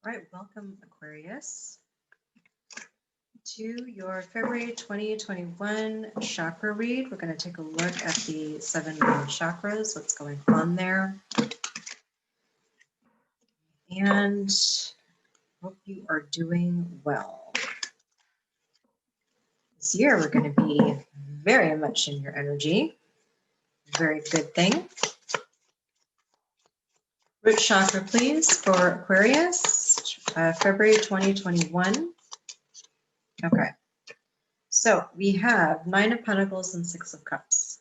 All right, welcome Aquarius to your February 2021 chakra read. We're going to take a look at the 7 main chakras, what's going on there. And hope you are doing well. This year we're going to be very much in your energy. Very good thing. Root chakra, please, for Aquarius, February 2021. Okay. So we have 9 of Pentacles and 6 of Cups.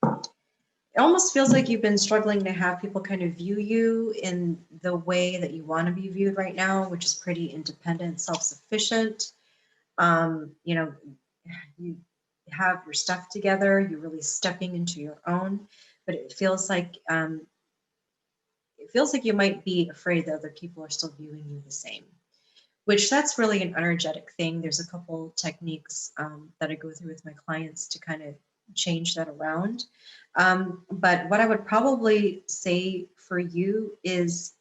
It almost feels like you've been struggling to have people kind of view you in the way that you want to be viewed right now, which is pretty independent, self-sufficient. You have your stuff together, you're really stepping into your own, but it feels like you might be afraid that other people are still viewing you the same, which that's really an energetic thing. There's a couple techniques that I go through with my clients to kind of change that around. But what I would probably say for you is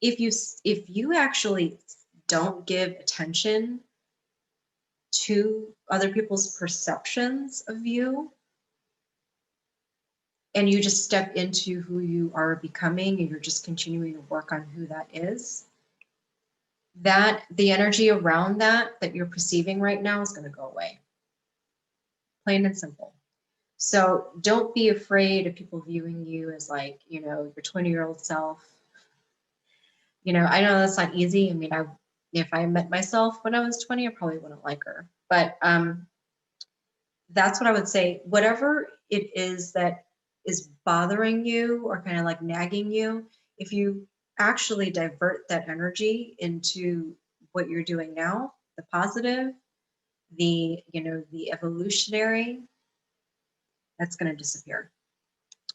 if you actually don't give attention to other people's perceptions of you, and you just step into who you are becoming, and you're just continuing to work on who that is, that the energy around that you're perceiving right now is going to go away. Plain and simple. So don't be afraid of people viewing you as like, your 20-year-old self. I know that's not easy. I mean, if I met myself when I was 20, I probably wouldn't like her. But that's what I would say. Whatever it is that is bothering you or kind of like nagging you, if you actually divert that energy into what you're doing now, the positive, the evolutionary, that's going to disappear.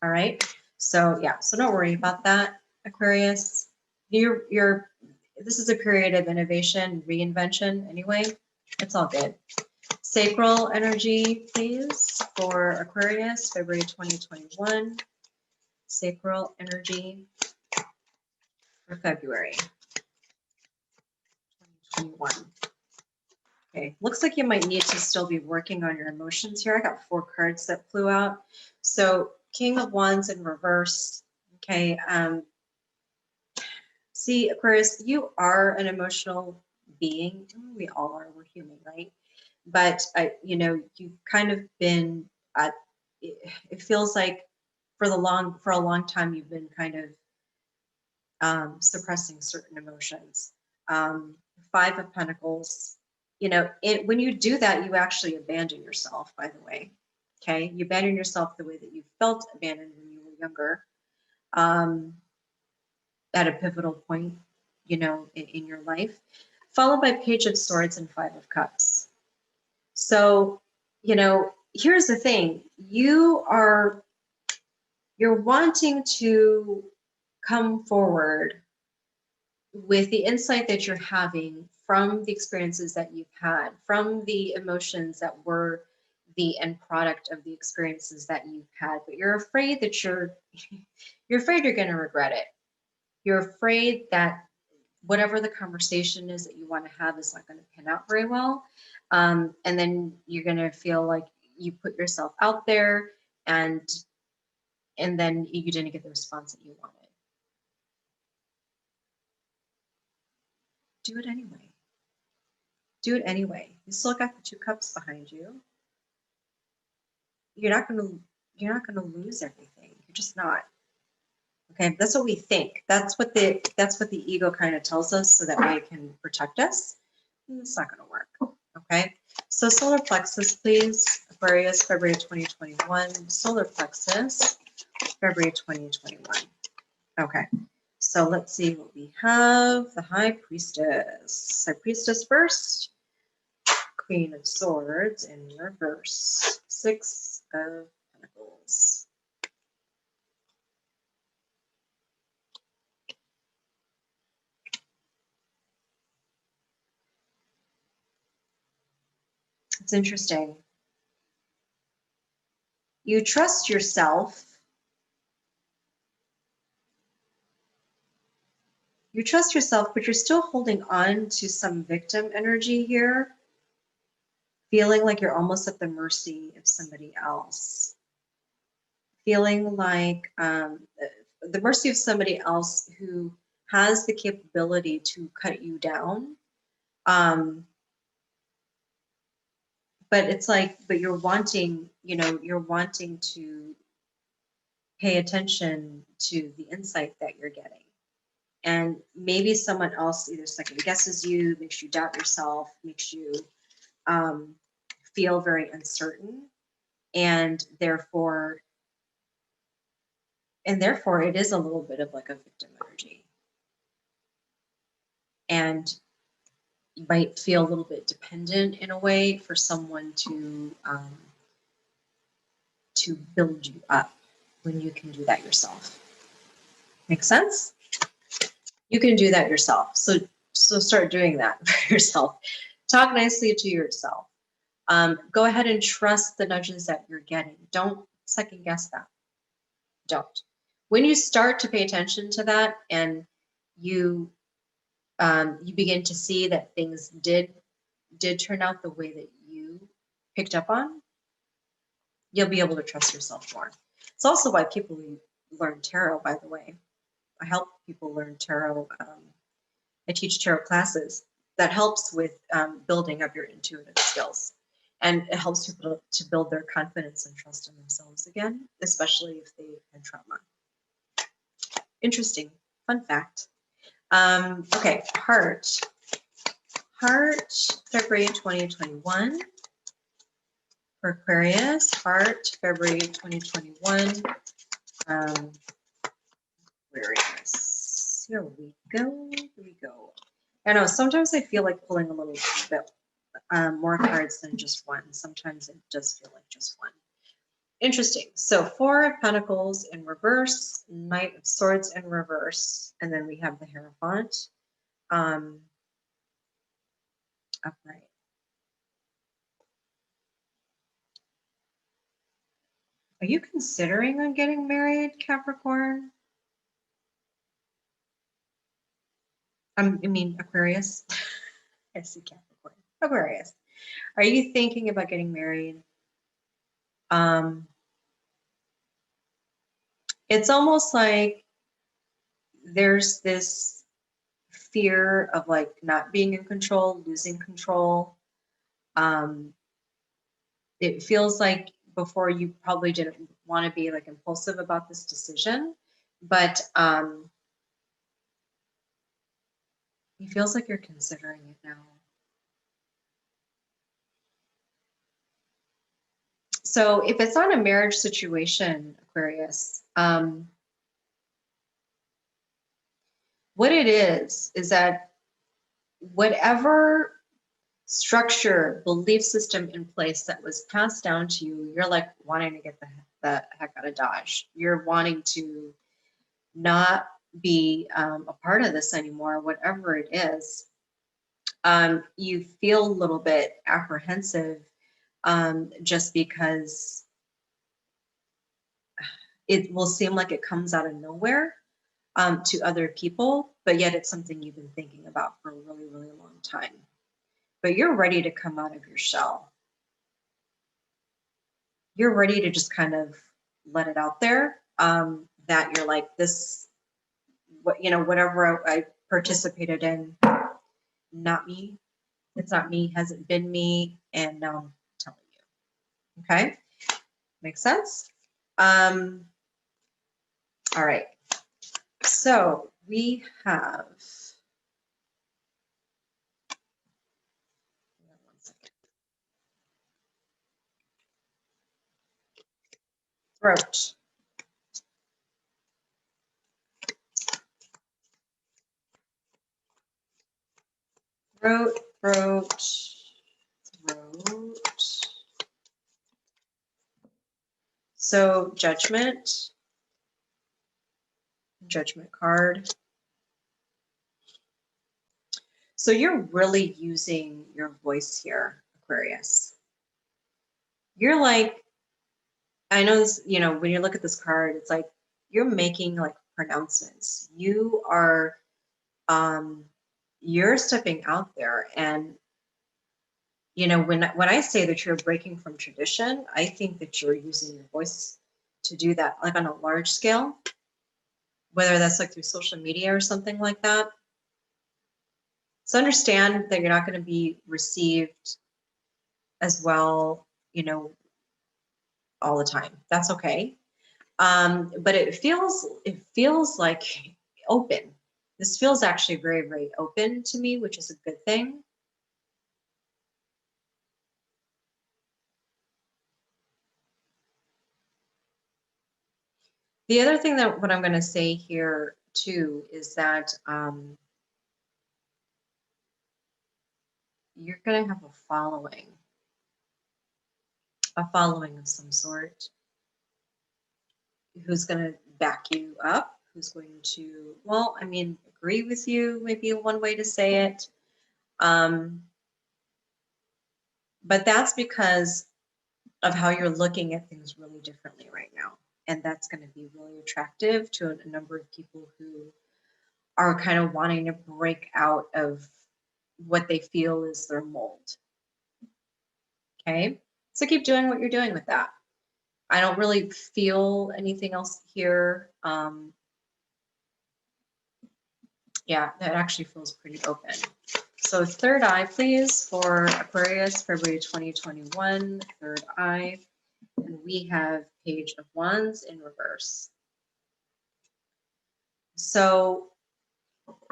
All right. So yeah, so don't worry about that, Aquarius. This is a period of innovation, reinvention anyway. It's all good. Sacral energy, please, for Aquarius, February 2021. Sacral energy for February 2021. Okay, looks like you might need to still be working on your emotions here. I got 4 cards that flew out. So King of Wands in reverse. Okay, see, Aquarius, you are an emotional being. We all are. We're human, right? But you've kind of been. It feels like for a long time you've been kind of suppressing certain emotions. 5 of Pentacles. When you do that, you actually abandon yourself. By the way, okay, you abandon yourself the way that you felt abandoned when you were younger. At a pivotal point, in your life, followed by Page of Swords and 5 of Cups. So, here's the thing. You're wanting to come forward with the insight that you're having from the experiences that you've had, from the emotions that were the end product of the experiences that you've had, but you're afraid that you're afraid you're going to regret it. You're afraid that whatever the conversation is that you want to have is not going to pan out very well. And then you're going to feel like you put yourself out there and then you didn't get the response that you wanted. Do it anyway. Do it anyway. You still got the 2 cups behind you. You're not going to lose everything. You're just not. Okay, that's what we think. That's what the ego kind of tells us so that way it can protect us. It's not going to work. Okay, so solar plexus, please. Aquarius, February 2021. Solar plexus, February 2021. Okay, so let's see what we have. The High Priestess. High Priestess first. Queen of Swords in reverse. 6 of Pentacles. It's interesting. You trust yourself. You trust yourself, but you're still holding on to some victim energy here, feeling like you're almost at the mercy of somebody else, feeling like the mercy of somebody else who has the capability to cut you down. But it's like, but you're wanting, you know, you're wanting to pay attention to the insight that you're getting. And maybe someone else either second guesses you, makes you doubt yourself, makes you feel very uncertain, and therefore it is a little bit of like a victim energy. And you might feel a little bit dependent in a way for someone to build you up when you can do that yourself. Make sense? You can do that yourself. So start doing that for yourself. Talk nicely to yourself. Go ahead and trust the nudges that you're getting. Don't second guess that. Don't. When you start to pay attention to that and you begin to see that things did turn out the way that you picked up on, you'll be able to trust yourself more. It's also why people learn tarot, by the way. I help people learn tarot. I teach tarot classes. That helps with building up your intuitive skills. And it helps people to build their confidence and trust in themselves again, especially if they've had trauma. Interesting. Fun fact. Okay, Heart, February 2021. For Aquarius, Heart, February 2021. Aquarius. Here we go. I know, sometimes I feel like pulling a little bit more cards than just one. Sometimes it does feel like just one. Interesting. So 4 of Pentacles in reverse, Knight of Swords in reverse, and then we have the Hierophant upright. Are you considering on getting married, Capricorn? I mean, Aquarius. I see Capricorn. Aquarius. Are you thinking about getting married? It's almost like there's this fear of like not being in control, losing control. It feels like before you probably didn't want to be like impulsive about this decision, but it feels like you're considering it now. So if it's not a marriage situation, Aquarius, what it is that whatever structure, belief system in place that was passed down to you, you're like wanting to get the heck out of Dodge. You're wanting to not be a part of this anymore, whatever it is. You feel a little bit apprehensive just because it will seem like it comes out of nowhere to other people, but yet it's something you've been thinking about for a really, really long time. But you're ready to come out of your shell. You're ready to just kind of let it out there that you're like this, whatever I participated in, not me. It's not me, hasn't been me, and now I'm telling you. Okay, makes sense? All right, so we have, one second. Throat. Throat. So judgment card. So you're really using your voice here, Aquarius. You're like I know this, you know, when you look at this card, it's like you're making like pronouncements. You are, you're stepping out there, and you know, when I say that you're breaking from tradition, I think that you're using your voice to do that, like on a large scale, whether that's like through social media or something like that. So understand that you're not going to be received as well, you know, all the time. That's okay. But it feels like open. This feels actually very, very open to me, which is a good thing. The other thing that what I'm going to say here too is that you're going to have a following of some sort, who's going to back you up, who's going to, well, I mean, agree with you, maybe one way to say it. But that's because of how you're looking at things really differently right now. And that's going to be really attractive to a number of people who are kind of wanting to break out of what they feel is their mold. Okay, so keep doing what you're doing with that. I don't really feel anything else here. Yeah, that actually feels pretty open. So third eye, please, for Aquarius, February 2021, third eye. And we have Page of Wands in reverse. So,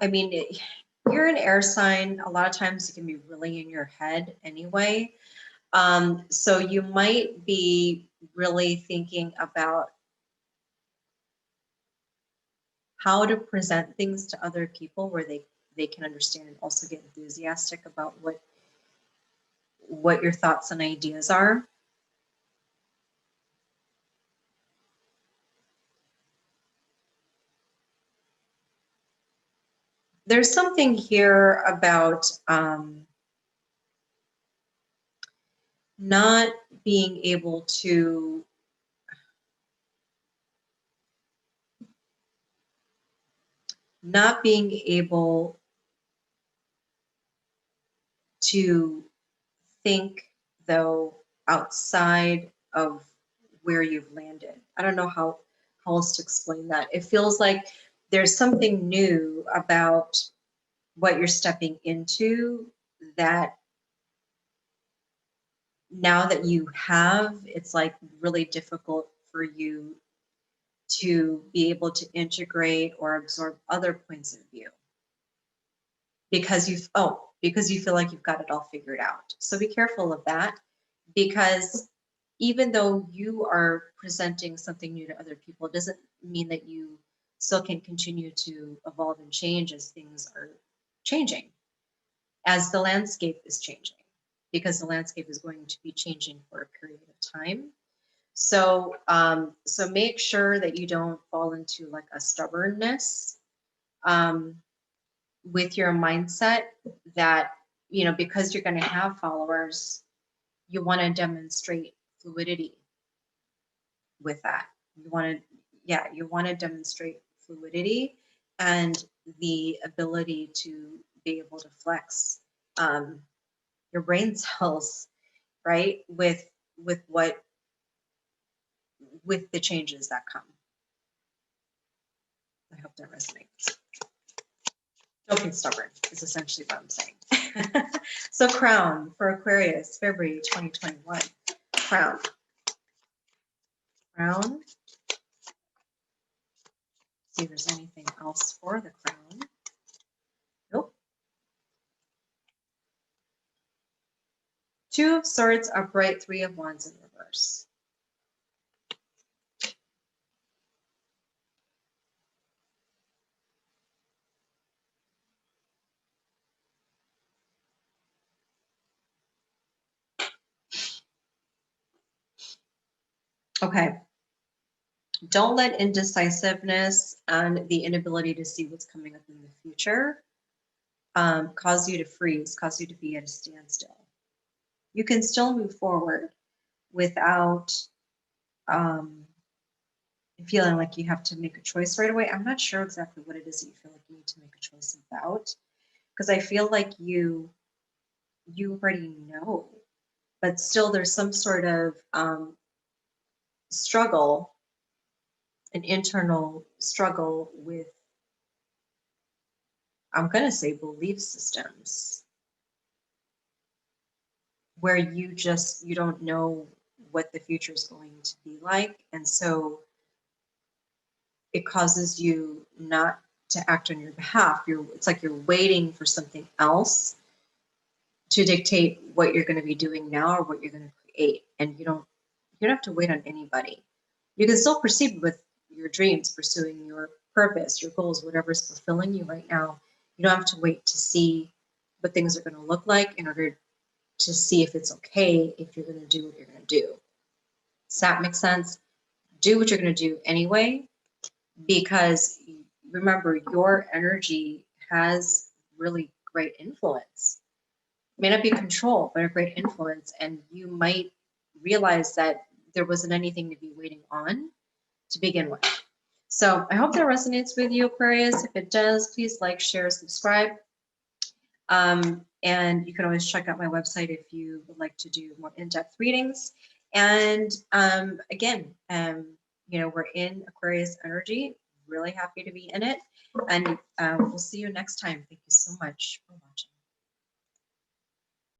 I mean, you're an air sign. A lot of times it can be really in your head anyway. So you might be really thinking about how to present things to other people where they can understand and also get enthusiastic about what your thoughts and ideas are. There's something here about not being able to think, though, outside of where you've landed. I don't know how else to explain that. It feels like there's something new about what you're stepping into that now that you have, it's like really difficult for you to be able to integrate or absorb other points of view because you feel like you've got it all figured out. So be careful of that, because even though you are presenting something new to other people, it doesn't mean that you still can continue to evolve and change as things are changing, as the landscape is changing, because the landscape is going to be changing for a period of time. So, so make sure that you don't fall into like a stubbornness with your mindset that, you know, because you're going to have followers, you want to demonstrate fluidity with that. You want to demonstrate fluidity and the ability to be able to flex your brain cells, right? With the changes that come. I hope that resonates. Don't be stubborn is essentially what I'm saying. So crown for Aquarius, February 2021. Crown. Crown. See if there's anything else for the crown. Nope. Two of Swords upright, Three of Wands in reverse. Okay. Don't let indecisiveness and the inability to see what's coming up in the future cause you to freeze, cause you to be at a standstill. You can still move forward without feeling like you have to make a choice right away. I'm not sure exactly what it is that you feel like you need to make a choice about, because I feel like you already know, but still there's some sort of struggle, an internal struggle with, I'm going to say, belief systems, where you don't know what the future is going to be like. And so it causes you not to act on your behalf. It's like you're waiting for something else to dictate what you're going to be doing now or what you're going to create. And you don't have to wait on anybody. You can still proceed with your dreams, pursuing your purpose, your goals, whatever's fulfilling you right now. You don't have to wait to see what things are going to look like in order to see if it's okay if you're going to do what you're going to do. Does that make sense? Do what you're going to do anyway, because remember, your energy has really great influence. It may not be control, but a great influence. And you might realize that there wasn't anything to be waiting on to begin with. So I hope that resonates with you, Aquarius. If it does, please like, share, subscribe. And you can always check out my website if you would like to do more in-depth readings. And again, we're in Aquarius energy. Really happy to be in it. And we'll see you next time. Thank you so much for watching.